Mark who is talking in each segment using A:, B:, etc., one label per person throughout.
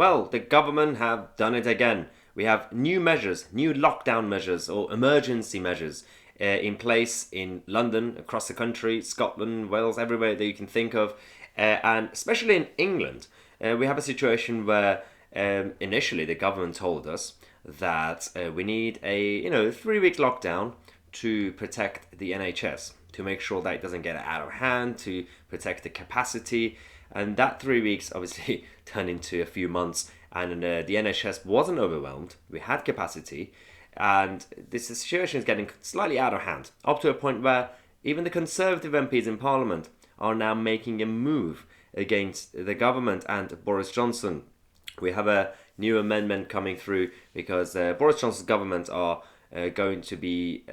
A: Well, the government have done it again. We have new measures, new lockdown measures or emergency measures in place in London, across the country, Scotland, Wales, everywhere that you can think of, and especially in England, we have a situation where initially the government told us that we need a 3 week lockdown to protect the NHS, to make sure that it doesn't get out of hand, to protect the capacity. And that 3 weeks obviously turned into a few months, and the NHS wasn't overwhelmed. We had capacity, and this situation is getting slightly out of hand, up to a point where even the Conservative MPs in Parliament are now making a move against the government and Boris Johnson. We have a new amendment coming through because Boris Johnson's government are going to be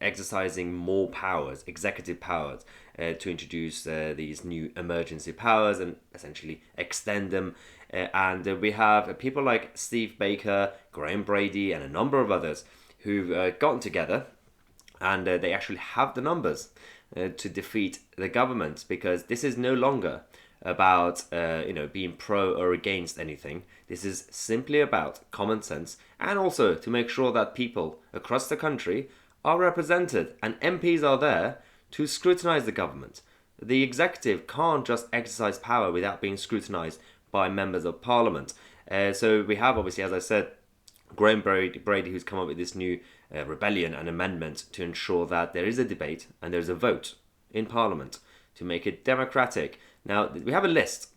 A: exercising more powers, executive powers, to introduce these new emergency powers and essentially extend them. And we have people like Steve Baker, Graham Brady, and a number of others who've gotten together, and they actually have the numbers to defeat the government, because this is no longer about being pro or against anything. This is simply about common sense, and also to make sure that people across the country are represented, and MPs are there to scrutinise the government. The executive can't just exercise power without being scrutinised by members of parliament. So we have, obviously, as I said, Graham Brady, who's come up with this new rebellion and amendment to ensure that there is a debate and there's a vote in parliament to make it democratic. Now, we have a list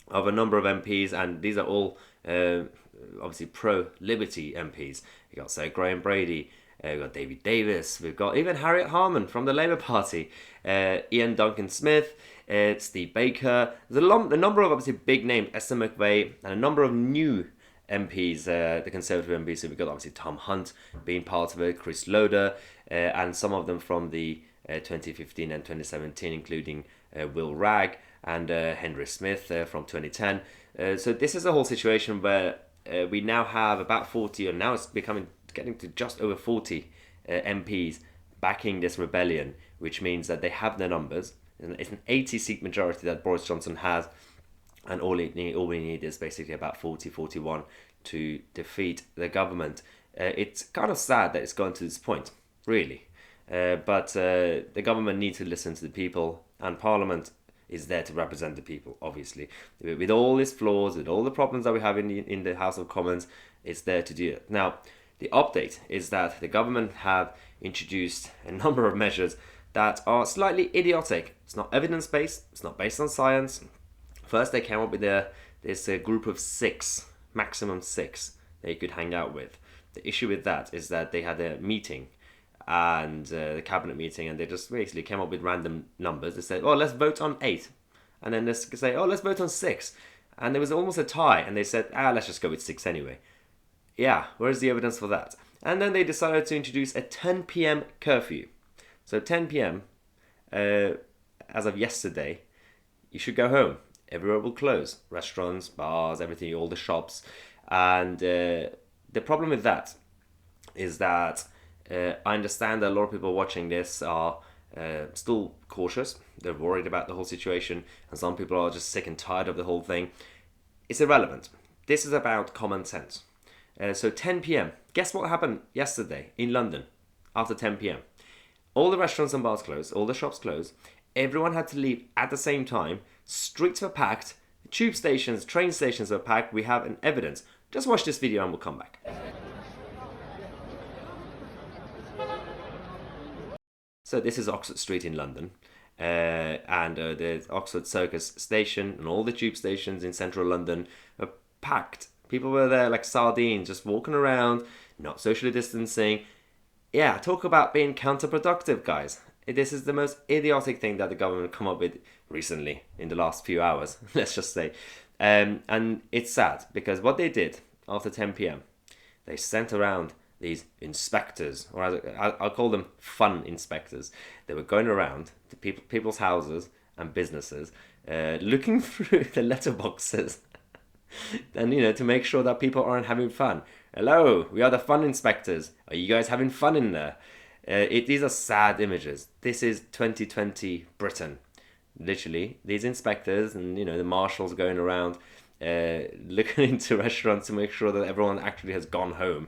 A: of a number of MPs, and these are all obviously pro-liberty MPs. You've got, say, Graham Brady, we've got David Davis, we've got even Harriet Harman from the Labour Party, Ian Duncan Smith, Steve Baker. There's a number of obviously big names, Esther McVeigh, and a number of new MPs, the Conservative MPs. So we've got obviously Tom Hunt being part of it, Chris Loder, and some of them from the 2015 and 2017, including Will Ragg and Henry Smith from 2010. So this is a whole situation where we now have about 40, or now it's getting to just over 40 MPs backing this rebellion, which means that they have their numbers. It's an 80-seat majority that Boris Johnson has, and all we need is basically about 40, 41 to defeat the government. It's kind of sad that it's gone to this point, really. But the government needs to listen to the people, and Parliament is there to represent the people, obviously. With all its flaws, with all the problems that we have in the House of Commons, it's there to do it. Now, the update is that the government have introduced a number of measures that are slightly idiotic. It's not evidence-based, it's not based on science. First, they came up with this group of 6, maximum 6, that you could hang out with. The issue with that is that they had a meeting, and the cabinet meeting, and they just basically came up with random numbers. They said, oh, let's vote on 8. And then let's say, oh, let's vote on 6. And there was almost a tie, and they said, let's just go with 6 anyway. Yeah, where's the evidence for that? And then they decided to introduce a 10 p.m. curfew. So 10 p.m., as of yesterday, you should go home. Everywhere will close. Restaurants, bars, everything, all the shops. And the problem with that is that I understand that a lot of people watching this are still cautious. They're worried about the whole situation, and some people are just sick and tired of the whole thing. It's irrelevant. This is about common sense. So 10 p.m. Guess what happened yesterday in London after 10 p.m.? All the restaurants and bars closed, all the shops closed. Everyone had to leave at the same time. Streets were packed. Tube stations, train stations were packed. We have an evidence. Just watch this video and we'll come back. So this is Oxford Street in London, and the Oxford Circus station and all the tube stations in central London are packed. People were there like sardines, just walking around, not socially distancing. Yeah, talk about being counterproductive, guys. This is the most idiotic thing that the government come up with recently, in the last few hours, let's just say. And it's sad, because what they did after 10 p.m, they sent around these inspectors, or I'll call them fun inspectors. They were going around to people's houses and businesses, looking through the letterboxes, and to make sure that people aren't having fun. Hello, we are the fun inspectors. Are you guys having fun in there? These are sad images. This is 2020 Britain. Literally, these inspectors and the marshals going around looking into restaurants to make sure that everyone actually has gone home.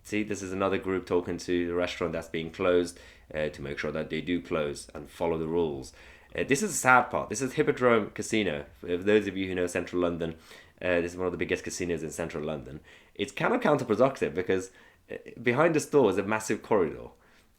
A: See, this is another group talking to the restaurant that's being closed to make sure that they do close and follow the rules. This is the sad part. This is Hippodrome Casino. For those of you who know Central London, this is one of the biggest casinos in Central London. It's kind of counterproductive because behind the store is a massive corridor.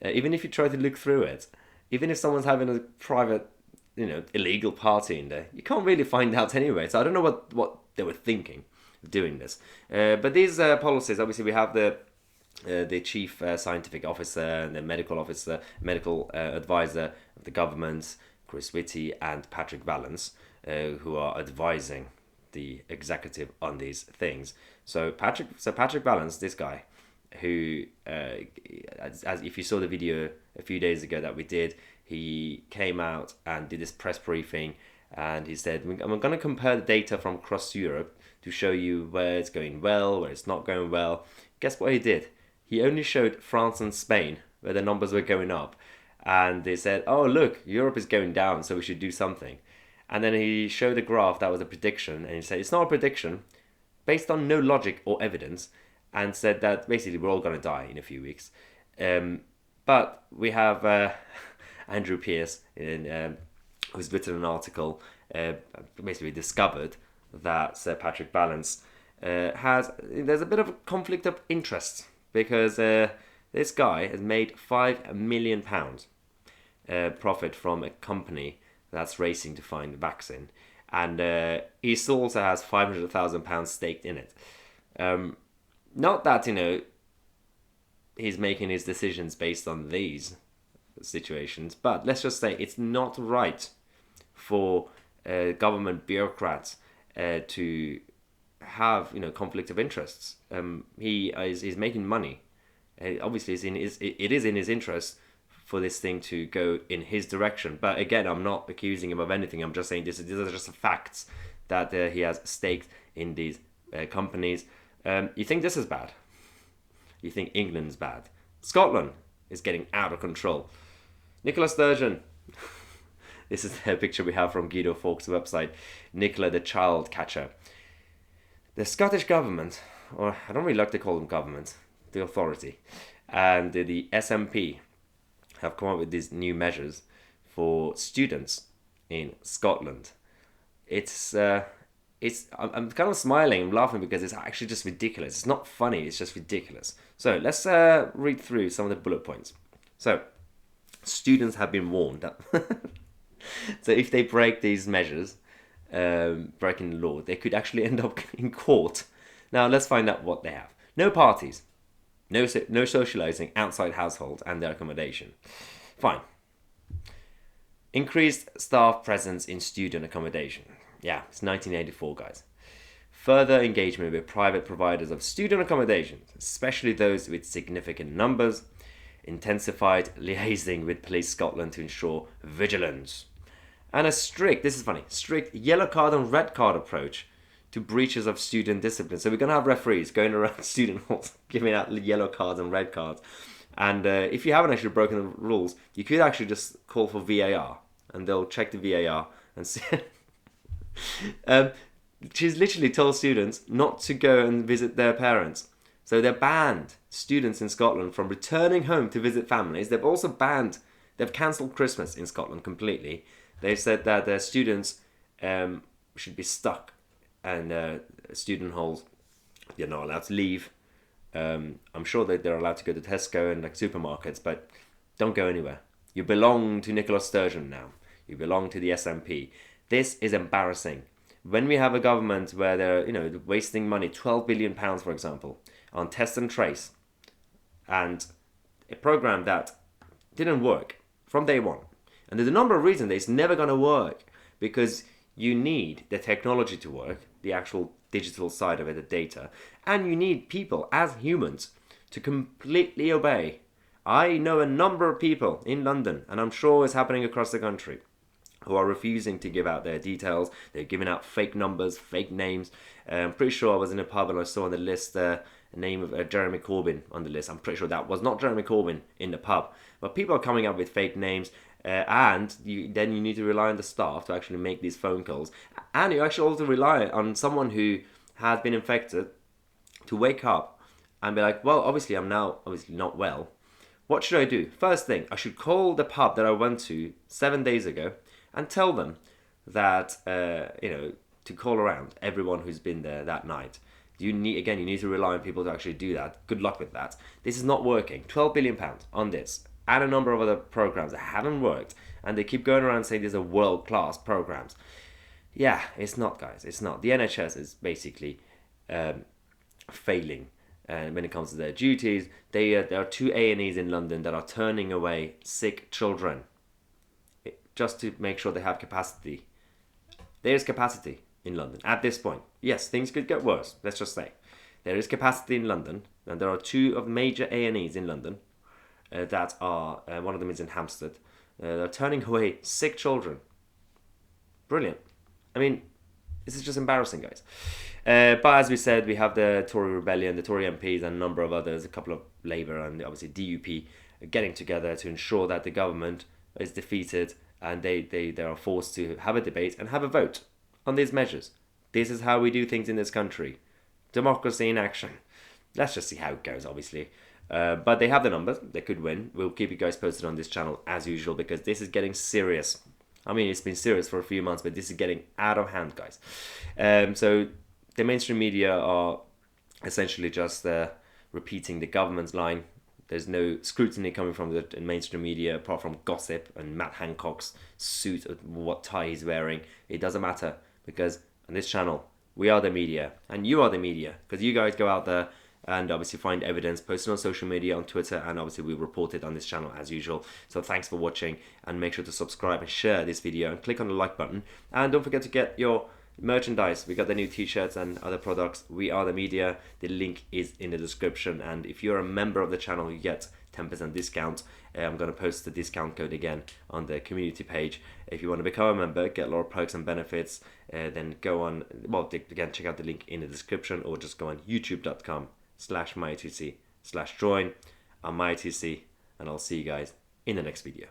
A: Even if you try to look through it, even if someone's having a private, illegal party in there, you can't really find out anyway. So I don't know what they were thinking of doing this. But these policies, obviously, we have the chief scientific officer and the medical advisor of the government, Chris Whitty and Patrick Vallance, who are advising the executive on these things. So Patrick Vallance, this guy, who, as if you saw the video a few days ago that we did, he came out and did this press briefing, and he said, "I'm going to compare the data from across Europe to show you where it's going well, where it's not going well." Guess what he did? He only showed France and Spain where the numbers were going up, and they said, "Oh, look, Europe is going down, so we should do something." And then he showed a graph that was a prediction, and he said it's not a prediction based on no logic or evidence, and said that basically we're all going to die in a few weeks. But we have Andrew Pierce, who's written an article, basically discovered that Sir Patrick Vallance there's a bit of a conflict of interest, because this guy has made £5 million profit from a company that's racing to find a vaccine, and he still also has £500,000 staked in it. Not that he's making his decisions based on these situations, but let's just say it's not right for government bureaucrats to have conflict of interests. He's making money. Obviously, it is in his interest for this thing to go in his direction. But again, I'm not accusing him of anything. I'm just saying these are just the facts that he has staked in these companies. You think this is bad? You think England's bad? Scotland is getting out of control. Nicola Sturgeon. This is a picture we have from Guido Fawkes' website. Nicola the child catcher. The Scottish government, or I don't really like to call them government, the authority, and the SNP have come up with these new measures for students in Scotland. I'm kind of smiling and laughing because it's actually just ridiculous. It's not funny, it's just ridiculous. So let's read through some of the bullet points. So, students have been warned that so if they break these measures, breaking the law, they could actually end up in court. Now let's find out what they have. No parties, no socializing outside household and their accommodation. Fine. Increased staff presence in student accommodation. Yeah, it's 1984, guys. Further engagement with private providers of student accommodations, especially those with significant numbers. Intensified liaising with Police Scotland to ensure vigilance. And a strict yellow card and red card approach to breaches of student discipline. So we're going to have referees going around student halls giving out yellow cards and red cards. And if you haven't actually broken the rules, you could actually just call for VAR, and they'll check the VAR and see. She's literally told students not to go and visit their parents. So they're banned, students in Scotland, from returning home to visit families. They've also they've cancelled Christmas in Scotland completely. They've said that their students should be stuck in student halls. They're not allowed to leave. I'm sure that they're allowed to go to Tesco and supermarkets, but don't go anywhere. You belong to Nicola Sturgeon now. You belong to the SNP. This is embarrassing. When we have a government where they're wasting money, £12 billion, for example, on test and trace, and a program that didn't work from day one. And there's a number of reasons that it's never going to work, because you need the technology to work, the actual digital side of it, the data, and you need people as humans to completely obey. I know a number of people in London, and I'm sure it's happening across the country, who are refusing to give out their details. They're giving out fake numbers, fake names. I'm pretty sure I was in a pub and I saw on the list the name of Jeremy Corbyn on the list. I'm pretty sure that was not Jeremy Corbyn in the pub. But people are coming up with fake names. and then you need to rely on the staff to actually make these phone calls, and you actually also rely on someone who has been infected to wake up and be like, well, obviously I'm now obviously not well. What should I do? First thing, I should call the pub that I went to 7 days ago and tell them that to call around everyone who's been there that night. You need to rely on people to actually do that. Good luck with that. This is not working. £12 billion on this and a number of other programs that haven't worked, and they keep going around saying these are world-class programs. Yeah, it's not, guys. It's not. The NHS is basically failing. And when it comes to their duties, there are 2 A&Es in London that are turning away sick children just to make sure they have capacity. There is capacity in London at this point. Yes, things could get worse, let's just say. There is capacity in London, and there are 2 of major A&Es in London that are, one of them is in Hampstead, they're turning away sick children. Brilliant. I mean, this is just embarrassing, guys. But as we said, we have the Tory rebellion, the Tory MPs and a number of others, a couple of Labour and obviously DUP getting together to ensure that the government is defeated, and they are forced to have a debate and have a vote on these measures. This is how we do things in this country. Democracy in action. Let's just see how it goes, obviously. But they have the numbers. They could win. We'll keep you guys posted on this channel as usual, because this is getting serious. I mean, it's been serious for a few months, but this is getting out of hand, guys. So the mainstream media are essentially just repeating the government's line. There's no scrutiny coming from the mainstream media apart from gossip and Matt Hancock's suit, what tie he's wearing. It doesn't matter, because on this channel, we are the media and you are the media, because you guys go out there and obviously find evidence, post it on social media, on Twitter, and obviously we report it on this channel as usual. So thanks for watching, and make sure to subscribe and share this video and click on the like button. And don't forget to get your merchandise. We got the new t-shirts and other products. We are the media. The link is in the description, and if you're a member of the channel, you get 10% discount. I'm going to post the discount code again on the community page. If you want to become a member, get a lot of perks and benefits, then go on, well, again, check out the link in the description, or just go on youtube.com/mytc/join. I'm mytc, and I'll see you guys in the next video.